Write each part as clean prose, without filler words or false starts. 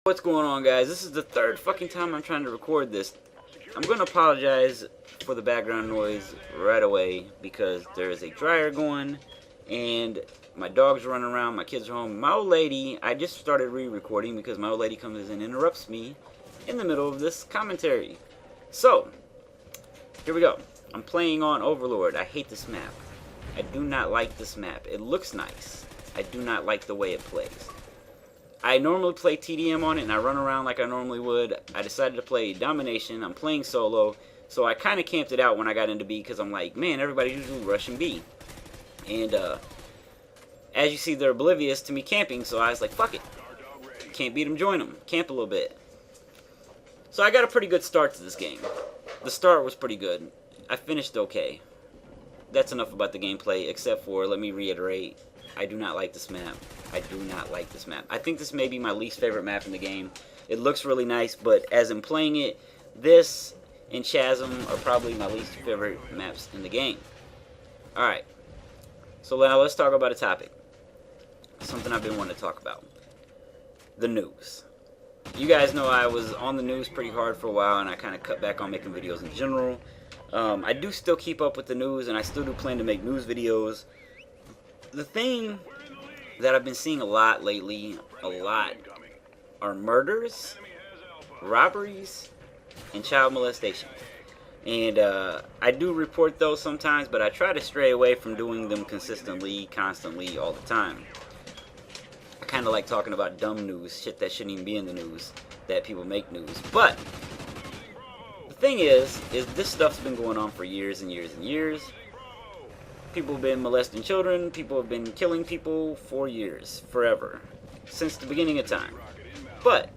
What's going on, guys? This is the third fucking time I'm trying to record this. I'm gonna apologize for the background noise right away because there is a dryer going and my dog's running around, my kids are home. My old lady, I just started re-recording because my old lady comes and interrupts me in the middle of this commentary. So, here we go. I'm playing on Overlord. I hate this map. I do not like this map. It looks nice. I do not like the way it plays. I normally play TDM on it and I run around like I normally would. I decided to play Domination. I'm playing solo. So I kind of camped it out when I got into B because I'm like, man, everybody's usually rushing B. And as you see, they're oblivious to me camping. So I was like, fuck it. Can't beat them, join them. Camp a little bit. So I got a pretty good start to this game. The start was pretty good. I finished okay. That's enough about the gameplay, except for, let me reiterate, I do not like this map. I do not like this map. I think this may be my least favorite map in the game. It looks really nice, but as I'm playing it, this and Chasm are probably my least favorite maps in the game. Alright, so now let's talk about a topic. Something I've been wanting to talk about. The news. You guys know I was on the news pretty hard for a while, and I kind of cut back on making videos in general. I do still keep up with the news, and I still do plan to make news videos. The thing that I've been seeing a lot lately, are murders, robberies, and child molestation. And I do report those sometimes, but I try to stray away from doing them consistently, constantly, all the time. I kind of like talking about dumb news, shit that shouldn't even be in the news, that people make news. But the thing is this stuff's been going on for years and years and years. People have been molesting children, people have been killing people for years, forever, since the beginning of time. But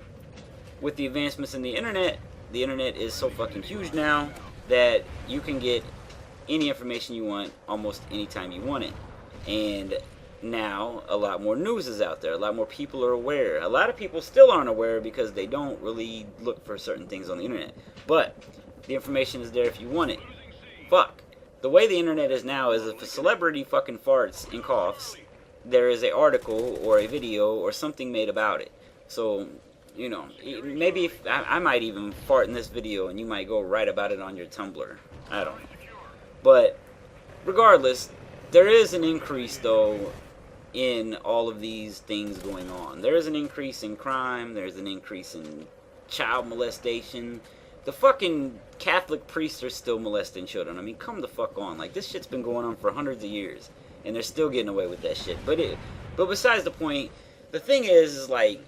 with the advancements in the internet is so fucking huge now that you can get any information you want almost anytime you want it. And now a lot more news is out there, a lot more people are aware. A lot of people still aren't aware because they don't really look for certain things on the internet. But the information is there if you want it. Fuck. The way the internet is now is if a celebrity fucking farts and coughs, there is an article or a video or something made about it. So, you know, maybe if, I might even fart in this video and you might go write about it on your Tumblr. I don't know. But regardless, there is an increase though in all of these things going on. There is an increase in crime, there's an increase in child molestation. The fucking Catholic priests are still molesting children. I mean, come the fuck on. Like, this shit's been going on for hundreds of years, and they're still getting away with that shit. But besides the point, the thing is like,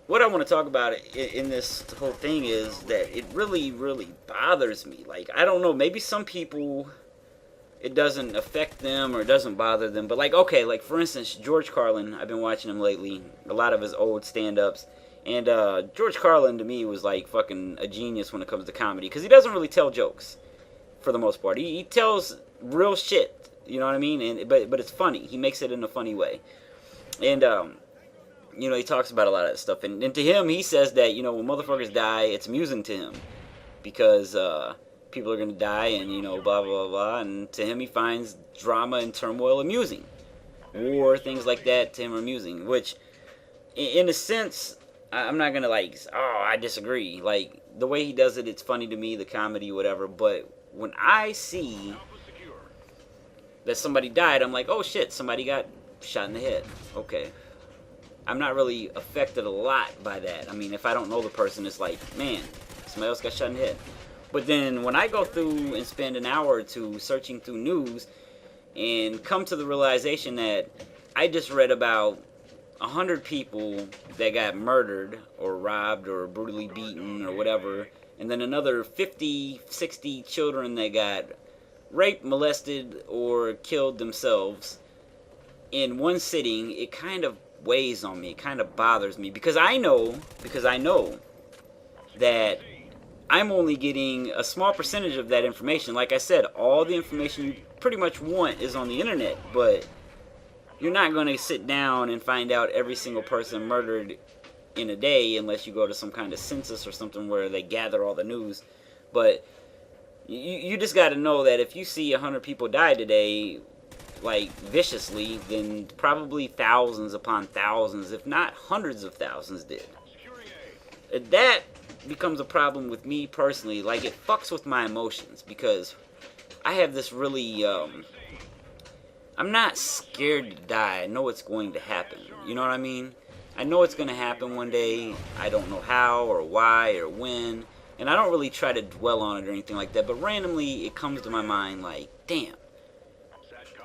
what I want to talk about in this whole thing is that it really, really bothers me. Like, I don't know, maybe some people, it doesn't affect them or it doesn't bother them. But, like, okay, like, for instance, George Carlin, I've been watching him lately, a lot of his old stand-ups. And George Carlin, to me, was like fucking a genius when it comes to comedy. Because he doesn't really tell jokes, for the most part. He tells real shit, you know what I mean? But it's funny. He makes it in a funny way. And, you know, he talks about a lot of that stuff. And to him, he says that, you know, when motherfuckers die, it's amusing to him. Because people are going to die and, you know, blah, blah, blah. And to him, he finds drama and turmoil amusing. War, things like that, to him are amusing. Which, in a sense, I'm not gonna like, oh, I disagree. Like, the way he does it, it's funny to me, the comedy, whatever. But when I see that somebody died, I'm like, oh shit, somebody got shot in the head. Okay. I'm not really affected a lot by that. I mean, if I don't know the person, it's like, man, somebody else got shot in the head. But then when I go through and spend an hour or two searching through news and come to the realization that I just read about 100 people that got murdered or robbed or brutally beaten or whatever, and then another 50, 60 children that got raped, molested, or killed themselves in one sitting, it kind of weighs on me. It kind of bothers me because I know that I'm only getting a small percentage of that information. Like I said, all the information you pretty much want is on the internet, but you're not going to sit down and find out every single person murdered in a day unless you go to some kind of census or something where they gather all the news. But you just got to know that if you see 100 people die today, like viciously, then probably thousands upon thousands, if not hundreds of thousands did. That becomes a problem with me personally. Like, it fucks with my emotions because I have this really, I'm not scared to die. I know it's going to happen. You know what I mean? I know it's going to happen one day. I don't know how or why or when. And I don't really try to dwell on it or anything like that. But randomly, it comes to my mind like, damn.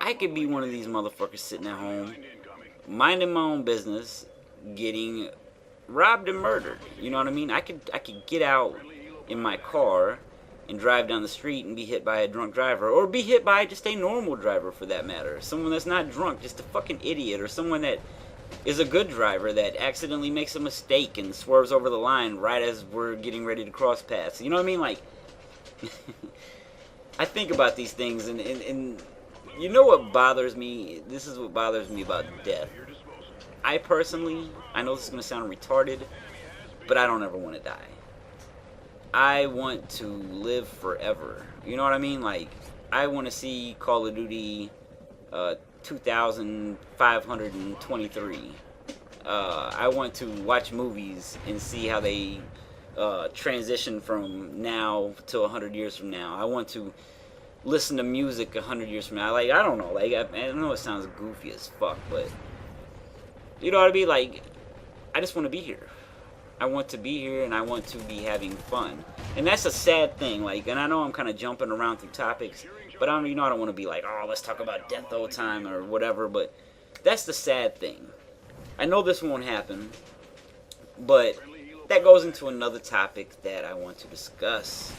I could be one of these motherfuckers sitting at home, minding my own business, getting robbed and murdered. You know what I mean? I could get out in my car and drive down the street and be hit by a drunk driver, or be hit by just a normal driver for that matter. Someone that's not drunk, just a fucking idiot, or someone that is a good driver that accidentally makes a mistake and swerves over the line right as we're getting ready to cross paths. You know what I mean? Like, I think about these things, and you know what bothers me? This is what bothers me about death. I personally, I know this is going to sound retarded, but I don't ever want to die. I want to live forever. You know what I mean? Like, I want to see Call of Duty 2523. I want to watch movies and see how they transition from now to 100 years from now. I want to listen to music 100 years from now. Like, I don't know. Like, I know it sounds goofy as fuck, but you know what I mean? Like, I just want to be here. I want to be here, and I want to be having fun. And that's a sad thing. Like, and I know I'm kind of jumping around through topics, but I don't want to be like, oh, let's talk about death all the time or whatever. But that's the sad thing. I know this won't happen, but that goes into another topic that I want to discuss.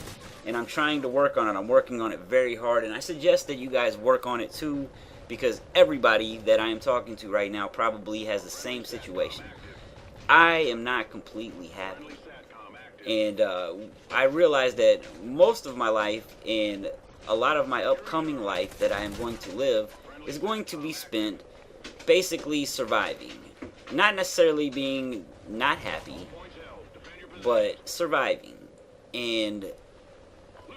And I'm trying to work on it. I'm working on it very hard, and I suggest that you guys work on it too, because everybody that I am talking to right now probably has the same situation. I am not completely happy. And I realize that most of my life and a lot of my upcoming life that I am going to live is going to be spent basically surviving. Not necessarily being not happy, but surviving. And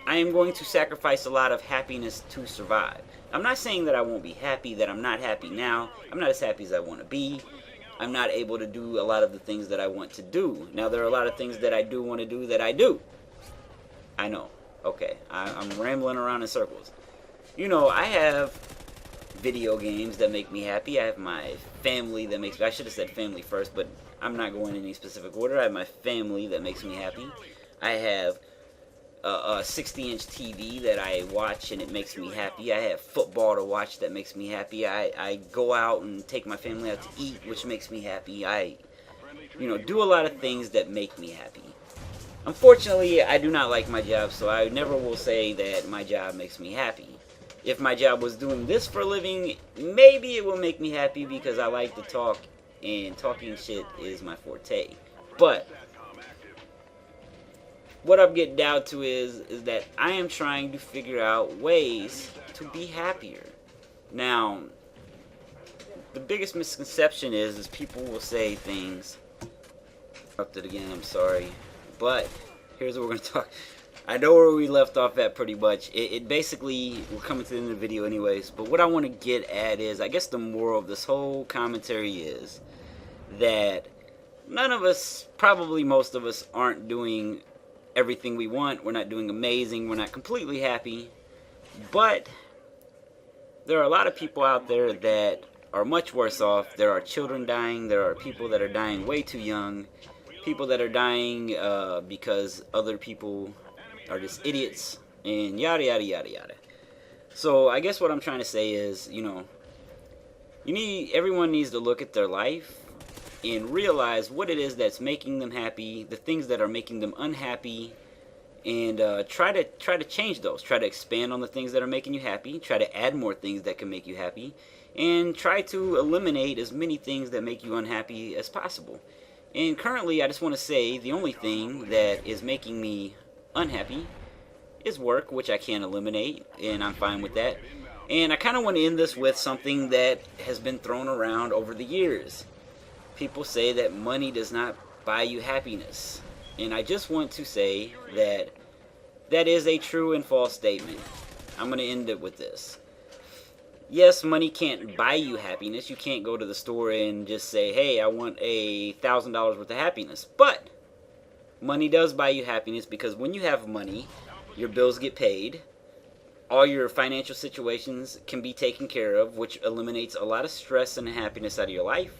I am going to sacrifice a lot of happiness to survive. I'm not saying that I won't be happy, that I'm not happy now. I'm not as happy as I want to be. I'm not able to do a lot of the things that I want to do. Now, there are a lot of things that I do want to do that I do. I know. Okay, I'm rambling around in circles. You know, I have video games that make me happy. I have my family that makes me... I should have said family first, but I'm not going in any specific order. I have my family that makes me happy. I have a 60-inch TV that I watch and it makes me happy. I have football to watch that makes me happy. I go out and take my family out to eat, which makes me happy. I, do a lot of things that make me happy. Unfortunately, I do not like my job, so I never will say that my job makes me happy. If my job was doing this for a living, maybe it will make me happy because I like to talk, and talking shit is my forte. But what I'm getting down to is that I am trying to figure out ways to be happier. Now, the biggest misconception is people will say things. Interrupted again, I'm sorry. But here's what we're going to talk. I know where we left off at pretty much. It basically, we're coming to the end of the video anyways, but what I want to get at is, I guess the moral of this whole commentary is that none of us, probably most of us, aren't doing everything we want. We're not doing amazing. We're not completely happy. But there are a lot of people out there that are much worse off. There are children dying. There are people that are dying way too young. People that are dying because other people are just idiots, and yada yada yada yada. So I guess what I'm trying to say is, everyone needs to look at their life and realize what it is that's making them happy, the things that are making them unhappy, and try to change those. Try to expand on the things that are making you happy. Try to add more things that can make you happy, and try to eliminate as many things that make you unhappy as possible. And currently, I just want to say the only thing that is making me unhappy is work, which I can't eliminate, and I'm fine with that. And I kind of want to end this with something that has been thrown around over the years. People say that money does not buy you happiness. And I just want to say that that is a true and false statement. I'm going to end it with this. yes, money can't buy you happiness. You can't go to the store and just say, hey, I want $1,000 worth of happiness. But money does buy you happiness, because when you have money, your bills get paid, all your financial situations can be taken care of, which eliminates a lot of stress and happiness out of your life.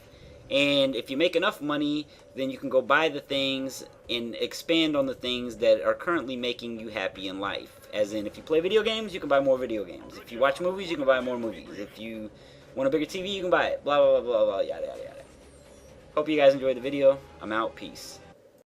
And if you make enough money, then you can go buy the things and expand on the things that are currently making you happy in life. As in, if you play video games, you can buy more video games. If you watch movies, you can buy more movies. If you want a bigger TV, you can buy it. Blah, blah, blah, blah, blah, yada, yada, yada. Hope you guys enjoyed the video. I'm out. Peace.